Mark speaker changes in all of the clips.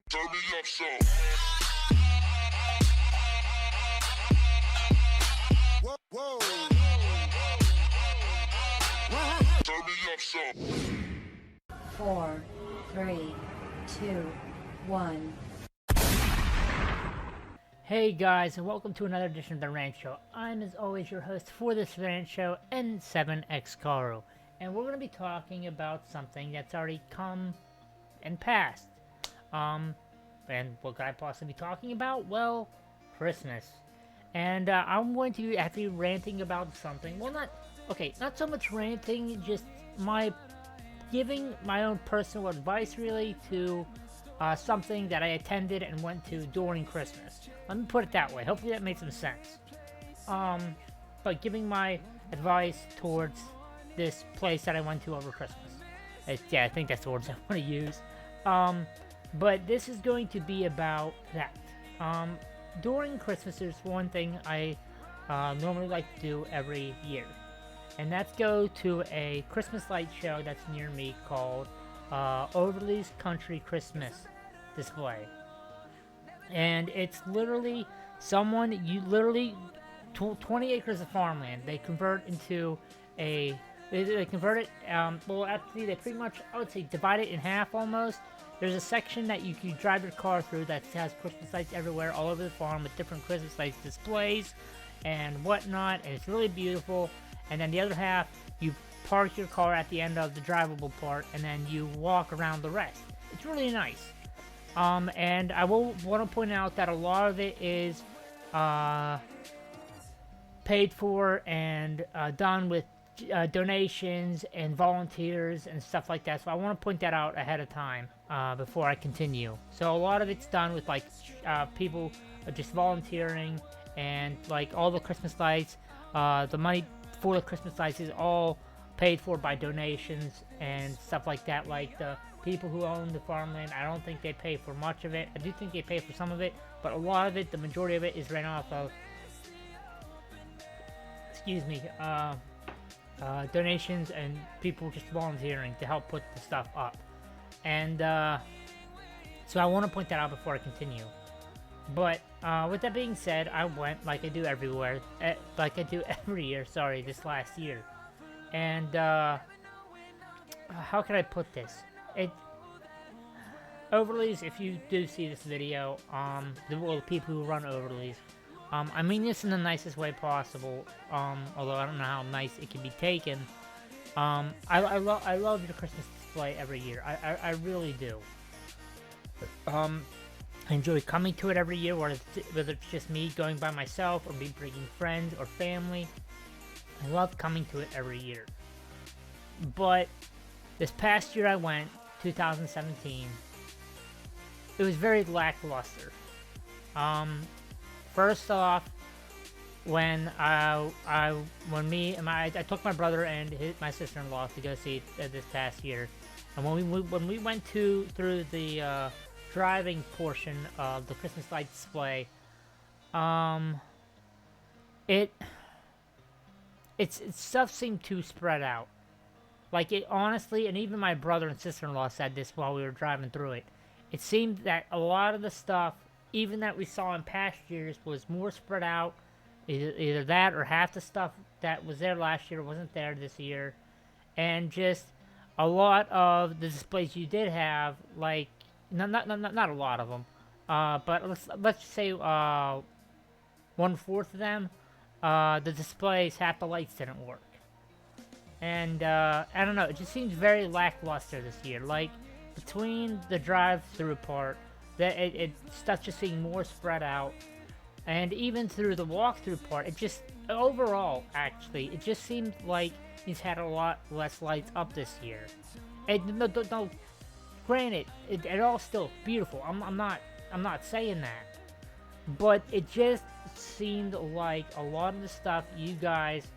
Speaker 1: Turn me up some. Whoa, whoa. Turn me up some.
Speaker 2: 4, 3, 2, 1.
Speaker 3: Hey guys, and welcome to another edition of the Rant Show. I'm, as always, your host for this Rant Show, N7XCaro, and we're going to be talking about something that's already come and passed. And what could I possibly be talking about? Well, Christmas. And I'm going to be ranting about something. Well, not so much ranting, just giving my own personal advice, really, to something that I attended and went to during Christmas. Let me put it that way. Hopefully that made some sense. But giving my advice towards this place that I went to over Christmas. Yeah, I think that's the words I want to use. But this is going to be about that. During Christmas, there's one thing I normally like to do every year. And that's go to a Christmas light show that's near me called Overly's Country Christmas Display. And it's literally 20 acres of farmland. They convert into they convert it, well, actually, they pretty much, I would say, divide it in half almost. There's a section that you can drive your car through that has Christmas lights everywhere, all over the farm, with different Christmas lights displays and whatnot, and it's really beautiful. And then the other half, you park your car at the end of the drivable part, and then you walk around the rest. It's really nice. And I will want to point out that a lot of it is paid for and done with donations and volunteers and stuff like that. So I want to point that out ahead of time before I continue. So a lot of it's done with people just volunteering, and like all the Christmas lights, the money for the Christmas lights is all paid for by donations and stuff like that. Like the people who own the farmland, I don't think they pay for much of it. I do think they pay for some of it, but a lot of it, the majority of it, is ran off of donations and people just volunteering to help put the stuff up. And so I want to point that out before I continue. But with that being said, I went like I do every year. Sorry, this last year. And how can I put this? Overly's, if you do see this video, the people who run Overly's, I mean this in the nicest way possible, although I don't know how nice it can be taken. I love your Christmas display every year. I really do. I enjoy coming to it every year, whether it's just me going by myself or me bringing friends or family. I love coming to it every year. But this past year I went, 2017, it was very lackluster. First off, when I took my brother and my sister-in-law to go see it this past year, and when we went through the driving portion of the Christmas light display, its stuff seemed too spread out. Like, it honestly, and even my brother and sister-in-law said this while we were driving through it, it seemed that a lot of the stuff, even that we saw in past years, was more spread out. Either that or half the stuff that was there last year wasn't there this year. And just a lot of the displays you did have, like, not a lot of them, but let's say 1/4 of them, the displays, half the lights didn't work. And I don't know, it just seems very lackluster this year. Like, between the drive-through part, that stuff just seemed more spread out, and even through the walk-through part, it just overall, actually, it just seemed like he's had a lot less lights up this year. No, granted, it all still beautiful. I'm not saying that, but it just seemed like a lot of the stuff you guys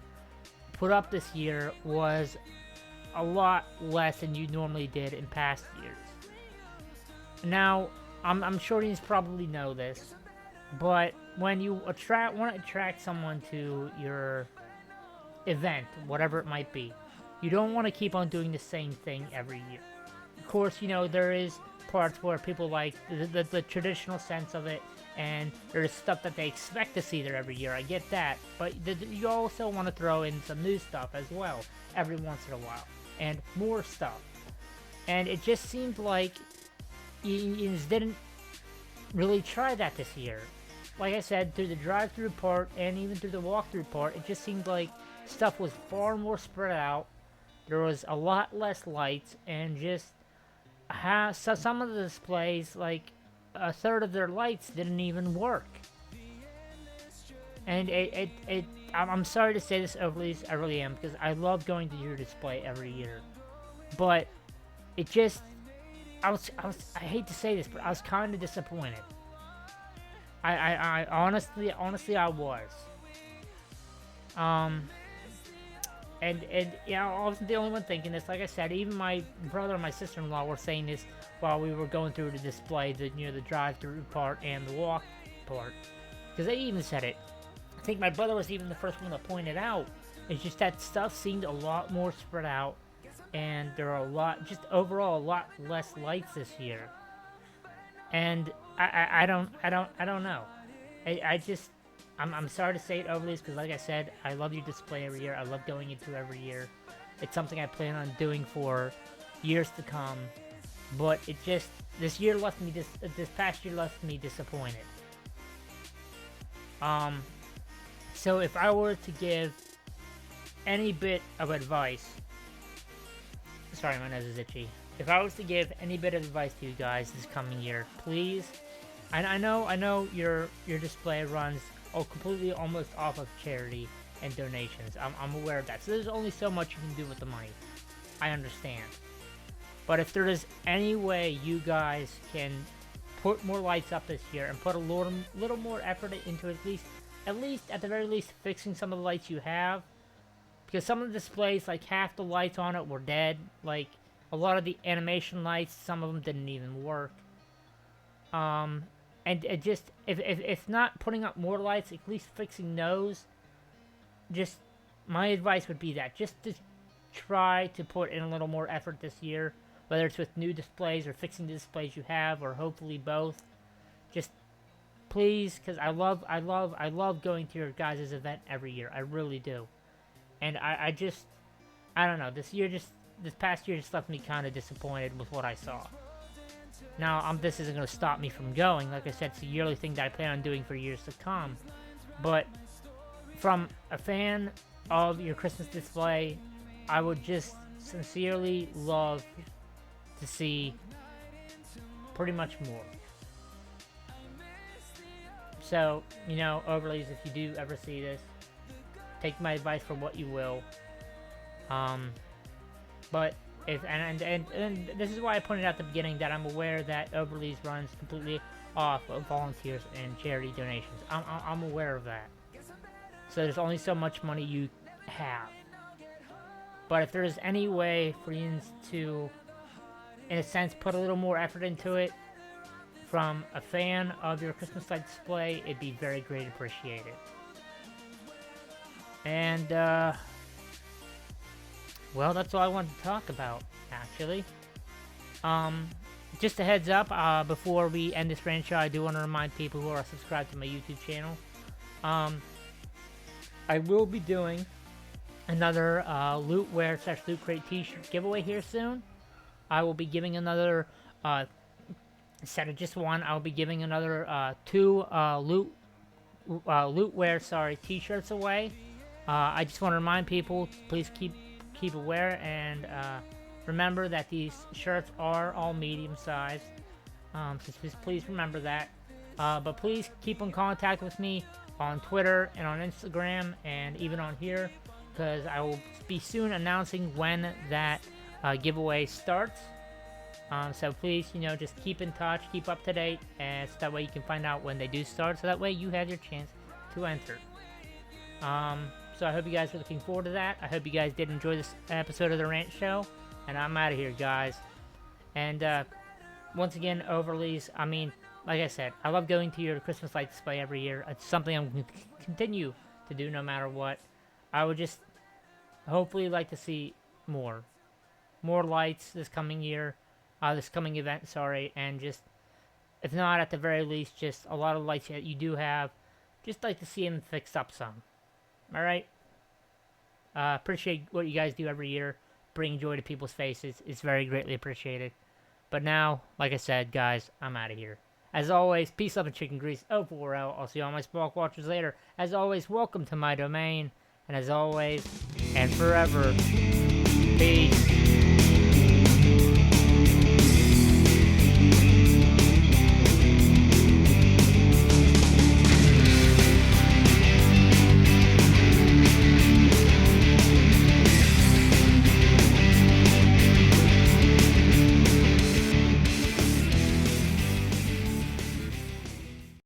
Speaker 3: put up this year was a lot less than you normally did in past years. Now, I'm sure you probably know this, but when you want to attract someone to your event, whatever it might be, you don't want to keep on doing the same thing every year. Of course, you know, there is parts where people like the traditional sense of it, and there's stuff that they expect to see there every year. I get that, but you also want to throw in some new stuff as well every once in a while, and more stuff. And it just seemed like you just didn't really try that this year. Like I said, through the drive-through part and even through the walkthrough part, it just seemed like stuff was far more spread out. There was a lot less lights, and just so some of the displays, like a third of their lights didn't even work. And I'm sorry to say this overly, I really am, because I love going to your display every year. But it just, I hate to say this, but I was kind of disappointed. I honestly I was. And you know, I wasn't the only one thinking this. Like I said, even my brother and my sister-in-law were saying this while we were going through the display, the drive-through part and the walk part, because they even said it. I think my brother was even the first one to point it out. It's just that stuff seemed a lot more spread out, and there are just overall a lot less lights this year. And I don't know. I'm sorry to say it overly, because like I said, I love your display every year. I love going into every year. It's something I plan on doing for years to come. But it just, this past year left me disappointed. So if I were to give any bit of advice, sorry, my nose is itchy. If I was to give any bit of advice to you guys this coming year, please, I know your display runs completely almost off of charity and donations. I'm aware of that. So there's only so much you can do with the money. I understand. But if there is any way you guys can put more lights up this year and put a little more effort into at least at the very least fixing some of the lights you have, because some of the displays, like half the lights on it were dead. Like a lot of the animation lights, some of them didn't even work. And it just, if not putting up more lights, at least fixing those. Just, my advice would be that, just to try to put in a little more effort this year, whether it's with new displays or fixing the displays you have, or hopefully both. Just, please, because I love going to your guys' event every year. I really do. And I don't know, this past year just left me kind of disappointed with what I saw. Now, this isn't going to stop me from going. Like I said, it's a yearly thing that I plan on doing for years to come. But from a fan of your Christmas display, I would just sincerely love to see pretty much more. So, overlays, if you do ever see this, take my advice for what you will. But and this is why I pointed out at the beginning that I'm aware that Overlease runs completely off of volunteers and charity donations. I'm aware of that. So there's only so much money you have. But if there's any way for you to, in a sense, put a little more effort into it from a fan of your Christmas light display, it'd be very greatly appreciated. And, well, that's all I wanted to talk about, actually. Just a heads up, before we end this rant show, I do want to remind people who are subscribed to my YouTube channel, I will be doing another Lootware / Loot Crate t-shirt giveaway here soon. I will be giving another, instead of just one, I'll be giving another 2 Lootware t-shirts away. I just want to remind people, please keep aware, and remember that these shirts are all medium sized. So just please remember that. But please keep in contact with me on Twitter and on Instagram and even on here, because I will be soon announcing when that giveaway starts. So please, just keep in touch, keep up to date, and so that way you can find out when they do start, so that way you have your chance to enter. So I hope you guys are looking forward to that. I hope you guys did enjoy this episode of The Rant Show, and I'm out of here, guys. And once again, Overlease, like I said, I love going to your Christmas light display every year. It's something I'm going to continue to do no matter what. I would just hopefully like to see more lights this coming year. this coming event, sorry, and just, if not at the very least, just a lot of lights that you do have, just like to see them fixed up some. Alright? Appreciate what you guys do every year, bring joy to people's faces, it's very greatly appreciated. But now, like I said, guys, I'm out of here. As always, peace, love, and chicken grease. Over out. I'll see all my Spark Watchers later. As always, welcome to my domain. And as always, and forever, peace.